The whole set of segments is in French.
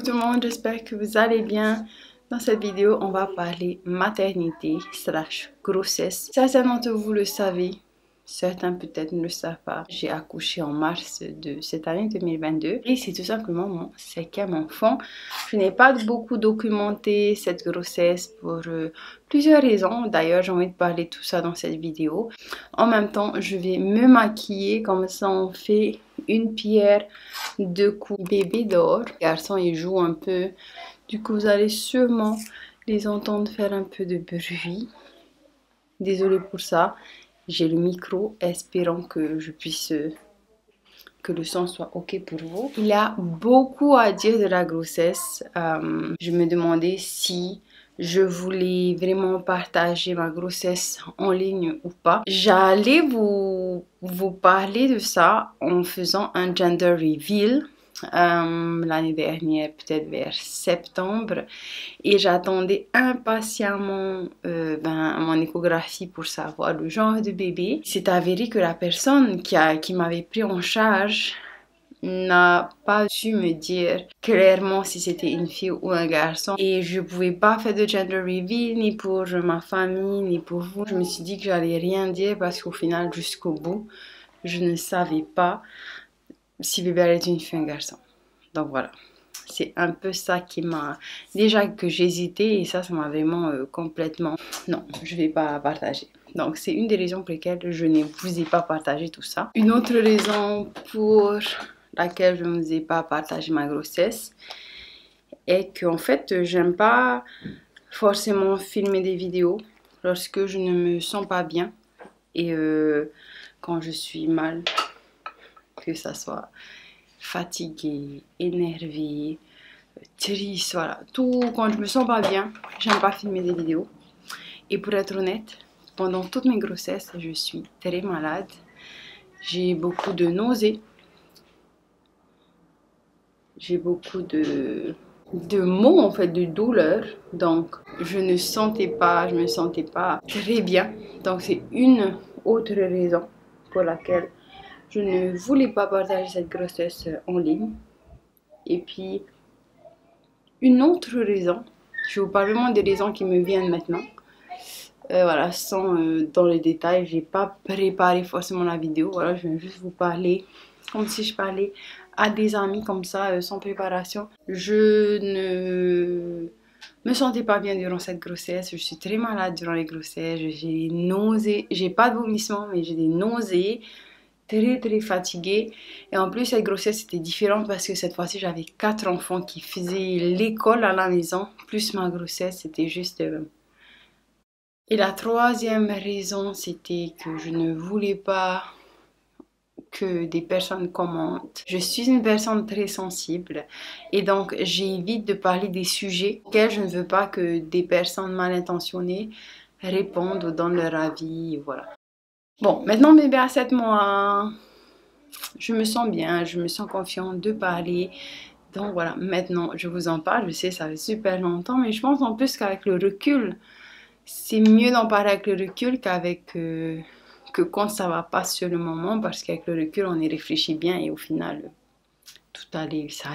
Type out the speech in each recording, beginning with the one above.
Tout le monde, j'espère que vous allez bien. Dans cette vidéo, on va parler maternité / grossesse. Certains d'entre vous le savez, certains peut-être ne le savent pas. J'ai accouché en mars de cette année 2022 et c'est tout simplement mon 5e enfant. Je n'ai pas beaucoup documenté cette grossesse pour plusieurs raisons. D'ailleurs, j'ai envie de parler de tout ça dans cette vidéo. En même temps, je vais me maquiller, comme ça on fait une pierre deux coups. Bébé dort, le garçon il joue un peu, du coup vous allez sûrement les entendre faire un peu de bruit. Désolée pour ça, j'ai le micro, espérant que je puisse que le son soit ok pour vous. Il y a beaucoup à dire de la grossesse. Je me demandais si je voulais vraiment partager ma grossesse en ligne ou pas. J'allais vous parler de ça en faisant un gender reveal l'année dernière, peut-être vers septembre, et j'attendais impatiemment mon échographie pour savoir le genre de bébé. C'est avéré que la personne qui m'avait pris en charge n'a pas su me dire clairement si c'était une fille ou un garçon, et je pouvais pas faire de gender reveal ni pour ma famille ni pour vous. Je me suis dit que j'allais rien dire parce qu'au final, jusqu'au bout, je ne savais pas si bébé allait être une fille ou un garçon. Donc voilà, c'est un peu ça qui m'a... Déjà que j'hésitais, et ça m'a vraiment complètement... Non, je vais pas partager. Donc c'est une des raisons pour lesquelles je ne vous ai pas partagé tout ça. Une autre raison pour laquelle je ne vous ai pas partagé ma grossesse est qu'en fait, j'aime pas forcément filmer des vidéos lorsque je ne me sens pas bien. Et quand je suis mal, que ça soit fatiguée, énervée, triste, voilà. Tout, quand je me sens pas bien, j'aime pas filmer des vidéos. Et pour être honnête, pendant toutes mes grossesses, je suis très malade. J'ai beaucoup de nausées. J'ai beaucoup de maux, en fait, de douleurs. Donc, je me sentais pas très bien. Donc, c'est une autre raison pour laquelle je ne voulais pas partager cette grossesse en ligne. Et puis, une autre raison, je vais vous parler vraiment des raisons qui me viennent maintenant. Voilà, sans dans les détails, j'ai pas préparé forcément la vidéo. Voilà, je viens juste vous parler comme si je parlais à des amis comme ça, sans préparation. Je ne me sentais pas bien durant cette grossesse. Je suis très malade durant les grossesses. J'ai des nausées. J'ai pas de vomissement, mais j'ai des nausées. Très fatiguée. Et en plus, cette grossesse était différente parce que cette fois-ci, j'avais 4 enfants qui faisaient l'école à la maison. Plus ma grossesse, c'était juste... Et la troisième raison, c'était que je ne voulais pas que des personnes commentent. Je suis une personne très sensible et donc j'évite de parler des sujets auxquels je ne veux pas que des personnes mal intentionnées répondent ou donnent leur avis, voilà. Bon, maintenant bébé a 7 mois, je me sens bien, je me sens confiante de parler. Donc voilà, maintenant je vous en parle, je sais ça fait super longtemps, mais je pense en plus qu'avec le recul, c'est mieux d'en parler avec le recul qu'avec que quand ça va pas sur le moment, parce qu'avec le recul on y réfléchit bien et au final tout allait, ça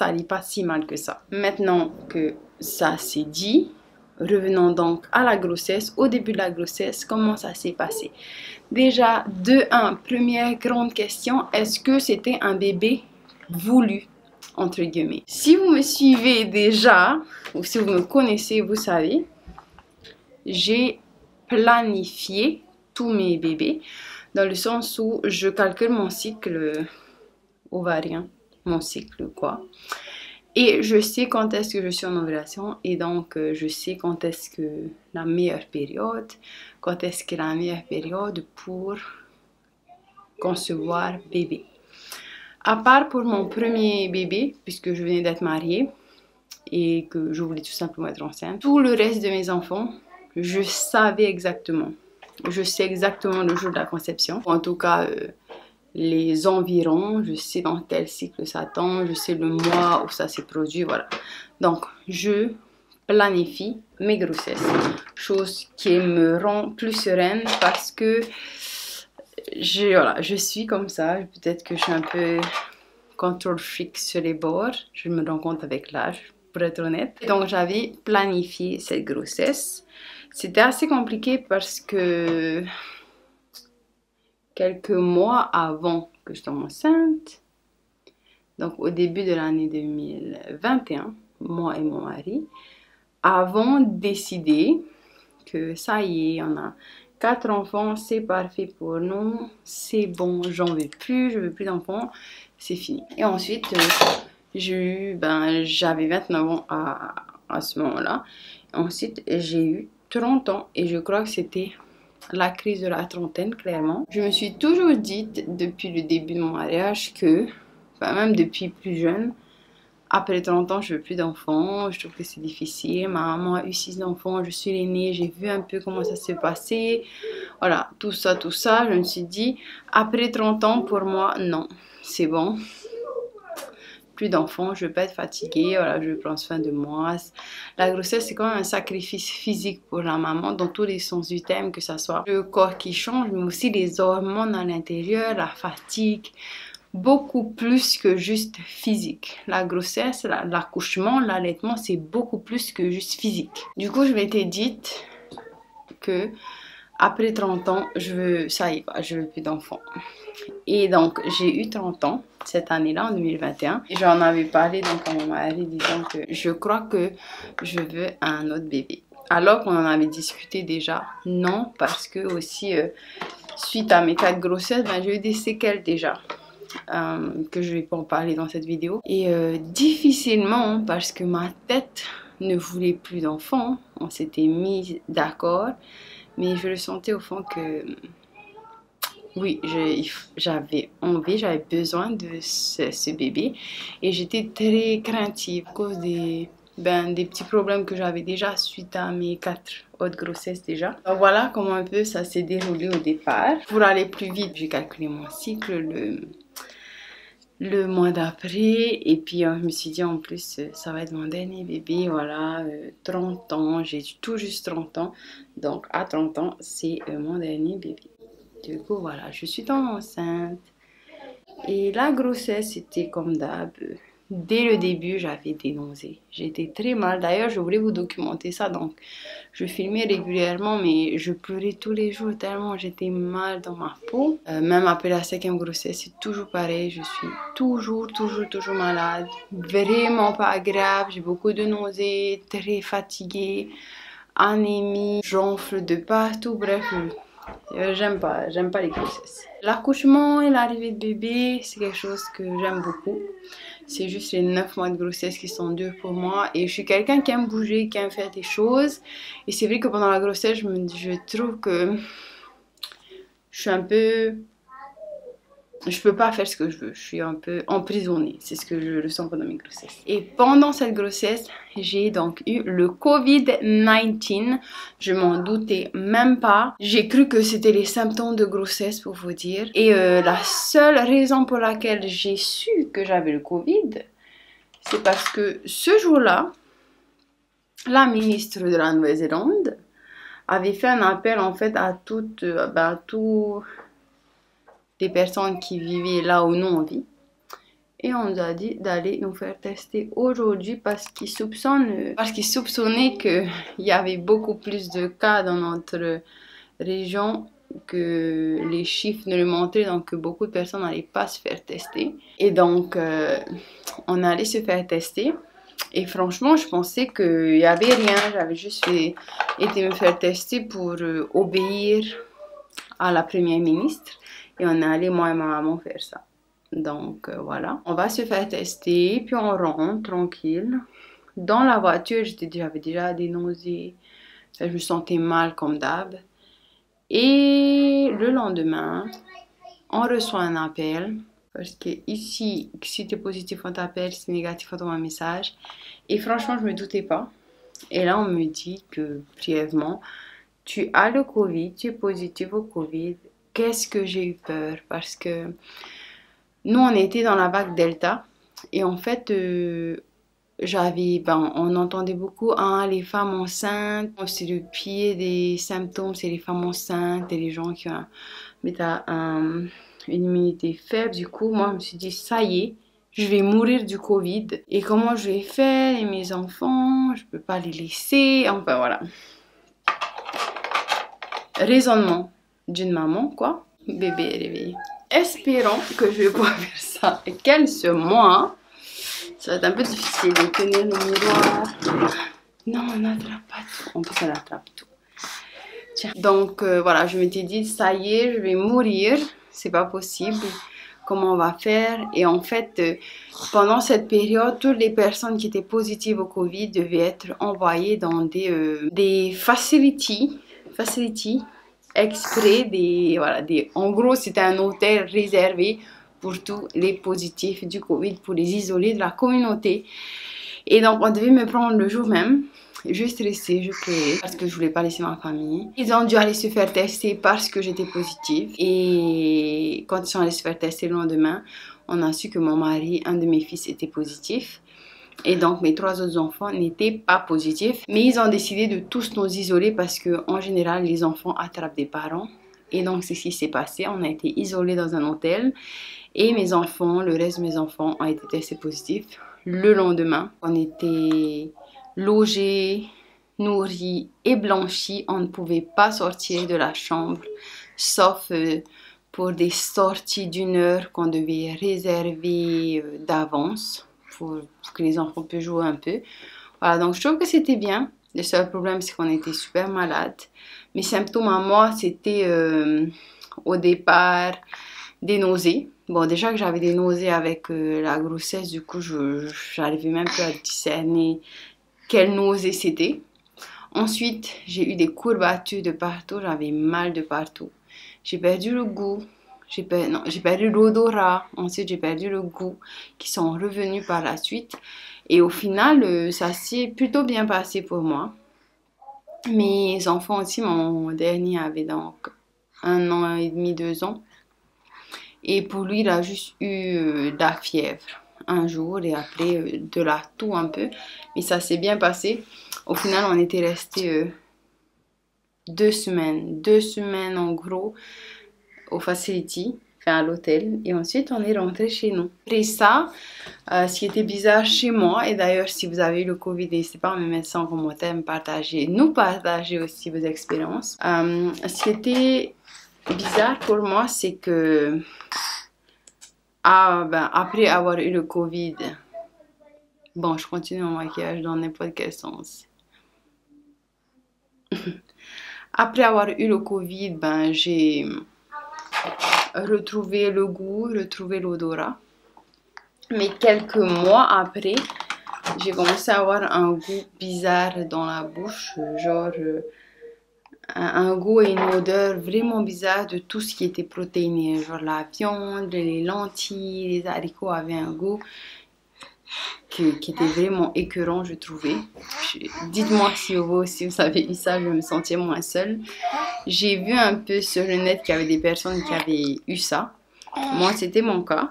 allait pas si mal que ça. Maintenant que ça c'est dit, revenons donc à la grossesse. Au début de la grossesse, comment ça s'est passé? Déjà, de 1, première grande question, est-ce que c'était un bébé voulu, entre guillemets? Si vous me suivez déjà, ou si vous me connaissez, vous savez, j'ai planifié tous mes bébés, dans le sens où je calcule mon cycle ovarien, mon cycle quoi. Et je sais quand est-ce que je suis en ovulation et donc je sais quand est-ce que la meilleure période, pour concevoir bébé. À part pour mon premier bébé, puisque je venais d'être mariée et que je voulais tout simplement être enceinte, tout le reste de mes enfants, je savais exactement. Je sais exactement le jour de la conception. En tout cas, les environs, je sais dans quel cycle ça tombe, je sais le mois où ça s'est produit, voilà. Donc, je planifie mes grossesses. Chose qui me rend plus sereine parce que je suis comme ça. Peut-être que je suis un peu contrôle freak sur les bords. Je me rends compte avec l'âge, pour être honnête. Et donc j'avais planifié cette grossesse. C'était assez compliqué parce que quelques mois avant que je tombe enceinte, donc au début de l'année 2021, moi et mon mari avons décidé que ça y est, on a 4 enfants, c'est parfait pour nous, c'est bon, je veux plus d'enfants, c'est fini. Et ensuite, j'avais 29 ans à ce moment-là. Ensuite, j'ai eu 30 ans et je crois que c'était la crise de la trentaine, clairement. Je me suis toujours dit depuis le début de mon mariage que, enfin même depuis plus jeune, après 30 ans, je veux plus d'enfants, je trouve que c'est difficile. Ma maman a eu 6 enfants, je suis l'aînée, j'ai vu un peu comment ça s'est passé. Voilà, tout ça, je me suis dit, après 30 ans, pour moi, non, c'est bon. Plus d'enfants, je veux pas être fatiguée, voilà, je veux prendre soin de moi. La grossesse, c'est quand même un sacrifice physique pour la maman, dans tous les sens du terme, que ce soit le corps qui change, mais aussi les hormones à l'intérieur, la fatigue. Beaucoup plus que juste physique. La grossesse, l'accouchement, l'allaitement, c'est beaucoup plus que juste physique. Du coup, je m'étais dite que après 30 ans, ça y est, je veux plus d'enfants. Et donc, j'ai eu 30 ans cette année-là, en 2021. Et j'en avais parlé donc à mon mari disant que je crois que je veux un autre bébé. Alors qu'on en avait discuté déjà, non, parce que aussi, suite à mes 4 grossesses, j'ai eu des séquelles déjà. Que je ne vais pas en parler dans cette vidéo. Et difficilement, parce que ma tête ne voulait plus d'enfants, on s'était mis d'accord, mais je le sentais au fond que oui, j'avais envie, j'avais besoin de ce bébé, et j'étais très craintive à cause des petits problèmes que j'avais déjà suite à mes 4 autres grossesses déjà. Donc voilà comment un peu ça s'est déroulé au départ. Pour aller plus vite, j'ai calculé mon cycle le mois d'après, et puis je me suis dit en plus ça va être mon dernier bébé, voilà, 30 ans, j'ai tout juste 30 ans, donc à 30 ans c'est mon dernier bébé. Du coup voilà, je suis tombée enceinte et la grossesse c'était comme d'hab. Dès le début, j'avais des nausées. J'étais très mal. D'ailleurs, je voulais vous documenter ça. Donc, je filmais régulièrement, mais je pleurais tous les jours tellement j'étais mal dans ma peau. Même après la 5e grossesse, c'est toujours pareil. Je suis toujours malade. Vraiment pas agréable. J'ai beaucoup de nausées, très fatiguée, anémie, j'enfle de partout. Bref, j'aime pas les grossesses. L'accouchement et l'arrivée de bébé, c'est quelque chose que j'aime beaucoup. C'est juste les 9 mois de grossesse qui sont durs pour moi. Et je suis quelqu'un qui aime bouger, qui aime faire des choses. Et c'est vrai que pendant la grossesse, je trouve que je suis un peu... Je peux pas faire ce que je veux. Je suis un peu emprisonnée. C'est ce que je ressens pendant mes grossesses. Et pendant cette grossesse, j'ai donc eu le Covid-19. Je m'en doutais même pas. J'ai cru que c'était les symptômes de grossesse pour vous dire. Et la seule raison pour laquelle j'ai su que j'avais le Covid, c'est parce que ce jour-là, la ministre de la Nouvelle-Zélande avait fait un appel en fait à tous les personnes qui vivaient là où nous on vit. Et on nous a dit d'aller nous faire tester aujourd'hui parce qu'ils soupçonnaient qu'il y avait beaucoup plus de cas dans notre région que les chiffres ne le montraient, donc que beaucoup de personnes n'allaient pas se faire tester. Et donc, on allait se faire tester. Et franchement, je pensais qu'il n'y avait rien. J'avais juste été me faire tester pour obéir à la première ministre. Et on est allé, moi et ma maman, faire ça. Donc voilà, on va se faire tester, puis on rentre tranquille. Dans la voiture, j'avais déjà des nausées. Je me sentais mal comme d'hab. Et le lendemain, on reçoit un appel. Parce que ici, si tu es positif, on t'appelle, si tu es négatif, on t'envoie un message. Et franchement, je ne me doutais pas. Et là, on me dit que, brièvement, tu as le Covid, tu es positif au Covid. Qu'est-ce que j'ai eu peur? Parce que nous, on était dans la vague Delta. Et en fait, on entendait beaucoup, hein, les femmes enceintes. C'est le pire des symptômes, c'est les femmes enceintes et les gens qui ont une immunité faible. Du coup, moi, je me suis dit, ça y est, je vais mourir du Covid. Et comment je vais faire? Et mes enfants, je peux pas les laisser. Enfin voilà. Raisonnement d'une maman, quoi. Bébé est réveillé. Espérons que je vais pouvoir faire ça. Et quel ce mois? Ça va être un peu difficile de tenir le miroir. Non, on n'attrape pas tout. En plus, elle attrape tout. Tiens. Donc voilà, je m'étais dit, ça y est, je vais mourir. C'est pas possible. Comment on va faire? Et en fait, pendant cette période, toutes les personnes qui étaient positives au Covid devaient être envoyées dans des facilities exprès, en gros, c'était un hôtel réservé pour tous les positifs du Covid, pour les isoler de la communauté. Et donc, on devait me prendre le jour même. Je stressais, je pleurais parce que je voulais pas laisser ma famille. Ils ont dû aller se faire tester parce que j'étais positive. Et quand ils sont allés se faire tester le lendemain, on a su que mon mari, un de mes fils, était positif. Et donc mes 3 autres enfants n'étaient pas positifs. Mais ils ont décidé de tous nous isoler parce que en général, les enfants attrapent des parents. Et donc c'est ce qui s'est passé. On a été isolés dans un hôtel. Et mes enfants, le reste de mes enfants ont été testés positifs le lendemain. On était logés, nourris et blanchis. On ne pouvait pas sortir de la chambre, sauf pour des sorties d'1 heure qu'on devait réserver d'avance pour que les enfants puissent jouer un peu. Voilà, donc je trouve que c'était bien. Le seul problème, c'est qu'on était super malades. Mes symptômes à moi, c'était au départ des nausées. Bon, déjà que j'avais des nausées avec la grossesse, du coup, j'arrivais même plus à discerner quelle nausée c'était. Ensuite, j'ai eu des courbatures de partout, j'avais mal de partout. J'ai perdu le goût, j'ai perdu l'odorat, ensuite j'ai perdu le goût, qui sont revenus par la suite. Et au final, ça s'est plutôt bien passé pour moi. Mes enfants aussi, mon dernier avait donc 1 an et demi, 2 ans. Et pour lui, il a juste eu de la fièvre un jour et après de la toux un peu. Mais ça s'est bien passé. Au final, on était restés 2 semaines. 2 semaines en gros au facility, enfin à l'hôtel. Et ensuite, on est rentré chez nous. Après ça, ce qui était bizarre chez moi, et d'ailleurs, si vous avez eu le Covid, n'hésitez pas à me mettre ça en commentaire, nous partager aussi vos expériences. Ce qui était bizarre pour moi, c'est que après avoir eu le Covid, bon, je continue mon maquillage dans n'importe quel sens. Après avoir eu le Covid, j'ai retrouvé le goût, retrouvé l'odorat. Mais quelques mois après, j'ai commencé à avoir un goût bizarre dans la bouche, genre un goût et une odeur vraiment bizarre de tout ce qui était protéiné, genre la viande, les lentilles, les haricots avaient un goût qui était vraiment écœurant, je trouvais. Dites-moi si vous aussi vous avez eu ça, je me sentais moins seule. J'ai vu un peu sur le net qu'il y avait des personnes qui avaient eu ça. Moi, c'était mon cas.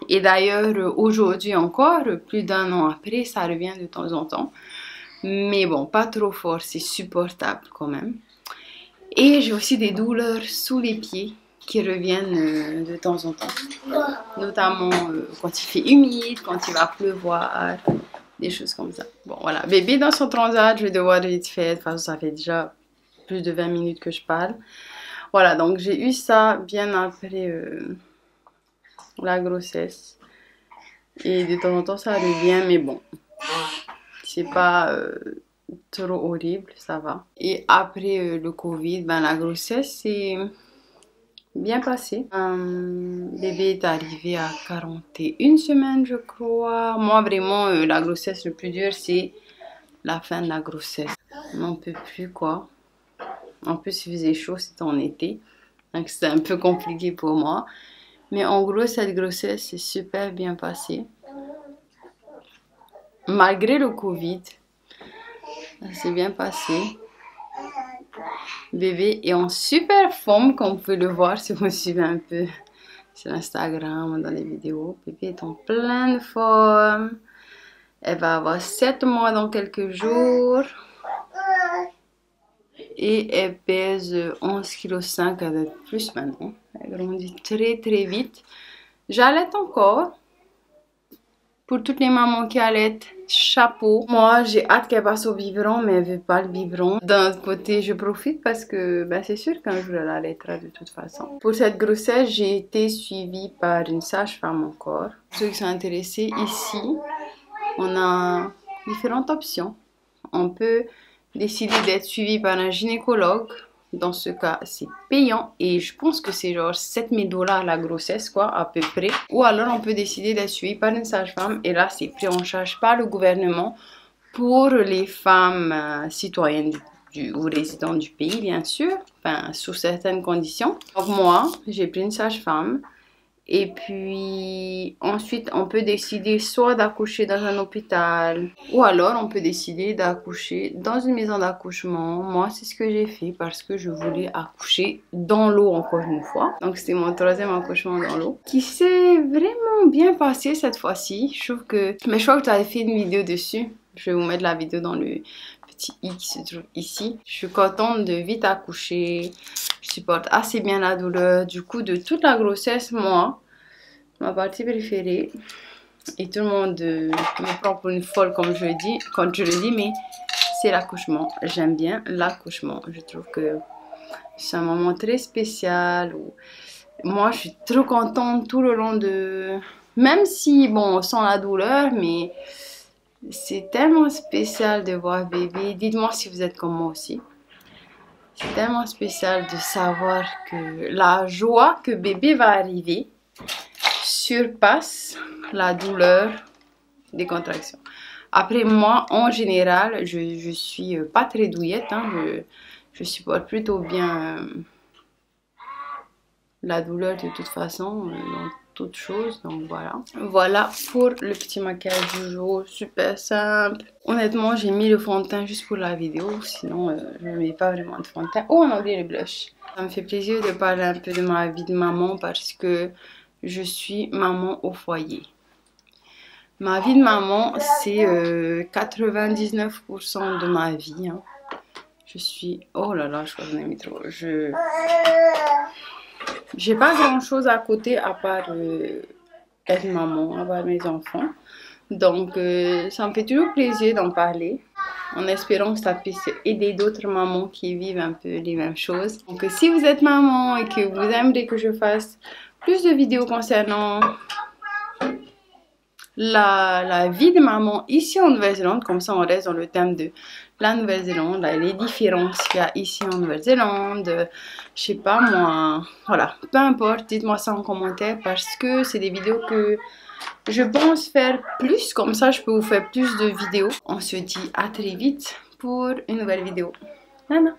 Et d'ailleurs, aujourd'hui encore, plus d'1 an après, ça revient de temps en temps. Mais bon, pas trop fort, c'est supportable quand même. Et j'ai aussi des douleurs sous les pieds qui reviennent de temps en temps. Notamment quand il fait humide, quand il va pleuvoir, des choses comme ça. Bon, voilà. Bébé dans son transat, je vais devoir vite faire. De toute façon, ça fait déjà plus de 20 minutes que je parle. Voilà, donc j'ai eu ça bien après la grossesse. Et de temps en temps, ça revient, mais bon, c'est pas trop horrible, ça va. Et après le Covid, la grossesse, c'est bien passé. Bébé est arrivé à 41 semaines, je crois. Moi, vraiment, la grossesse le plus dur, c'est la fin de la grossesse. On n'en peut plus, quoi. En plus, il faisait chaud, c'était en été. Donc, c'était un peu compliqué pour moi. Mais en gros, cette grossesse s'est super bien passée. Malgré le Covid, ça s'est bien passé. Bébé est en super forme, comme vous pouvez le voir si vous me suivez un peu sur Instagram ou dans les vidéos. Bébé est en pleine forme. Elle va avoir 7 mois dans quelques jours. Et elle pèse 11,5 kg, elle doit être plus maintenant. Elle grandit très très vite. J'allaite encore. Pour toutes les mamans qui allaitent, chapeau. Moi, j'ai hâte qu'elle passe au biberon, mais elle veut pas le biberon. D'un côté, je profite parce que c'est sûr qu'un jour elle allaitera de toute façon. Pour cette grossesse, j'ai été suivie par une sage-femme encore. Pour ceux qui sont intéressés, ici, on a différentes options. On peut décider d'être suivi par un gynécologue. Dans ce cas, c'est payant et je pense que c'est genre 7000 $ la grossesse, quoi, à peu près. Ou alors, on peut décider d'être suivi par une sage-femme et là, c'est pris en charge par le gouvernement pour les femmes citoyennes ou résidentes du pays, bien sûr, enfin, sous certaines conditions. Donc, moi, j'ai pris une sage-femme. Et puis ensuite on peut décider soit d'accoucher dans un hôpital ou alors on peut décider d'accoucher dans une maison d'accouchement. Moi c'est ce que j'ai fait parce que je voulais accoucher dans l'eau encore une fois. Donc c'était mon 3e accouchement dans l'eau qui s'est vraiment bien passé cette fois-ci. Je trouve que... Mais je crois que tu avais fait une vidéo dessus. Je vais vous mettre la vidéo dans le petit i qui se trouve ici. Je suis contente de vite accoucher. Je supporte assez bien la douleur. Du coup, de toute la grossesse, moi, ma partie préférée, et tout le monde me prend pour une folle comme je le dis, quand je le dis, mais c'est l'accouchement. J'aime bien l'accouchement. Je trouve que c'est un moment très spécial. Où moi, je suis trop contente tout le long de... Même si, bon, sans la douleur, mais c'est tellement spécial de voir bébé. Dites-moi si vous êtes comme moi aussi. C'est tellement spécial de savoir que la joie que bébé va arriver surpasse la douleur des contractions. Après, moi, en général, je suis pas très douillette. Hein, je supporte plutôt bien la douleur de toute façon, dans toute chose. Donc voilà. Voilà pour le petit maquillage du jour. Super simple. Honnêtement, j'ai mis le fond de teint juste pour la vidéo. Sinon, je ne mets pas vraiment de fond de teint. Oh, on a oublié le blush. Ça me fait plaisir de parler un peu de ma vie de maman parce que je suis maman au foyer. Ma vie de maman, c'est 99% de ma vie. Hein. Je suis... Oh là là, je crois que j'en ai mis trop. J'ai pas grand chose à côté à part être maman, à part mes enfants. Donc, ça me fait toujours plaisir d'en parler. En espérant que ça puisse aider d'autres mamans qui vivent un peu les mêmes choses. Donc, si vous êtes maman et que vous aimeriez que je fasse plus de vidéos concernant la vie de maman ici en Nouvelle-Zélande, comme ça on reste dans le thème de la Nouvelle-Zélande, les différences qu'il y a ici en Nouvelle-Zélande, je sais pas moi, voilà, peu importe, dites-moi ça en commentaire parce que c'est des vidéos que je pense faire plus, comme ça je peux vous faire plus de vidéos. On se dit à très vite pour une nouvelle vidéo. Nana.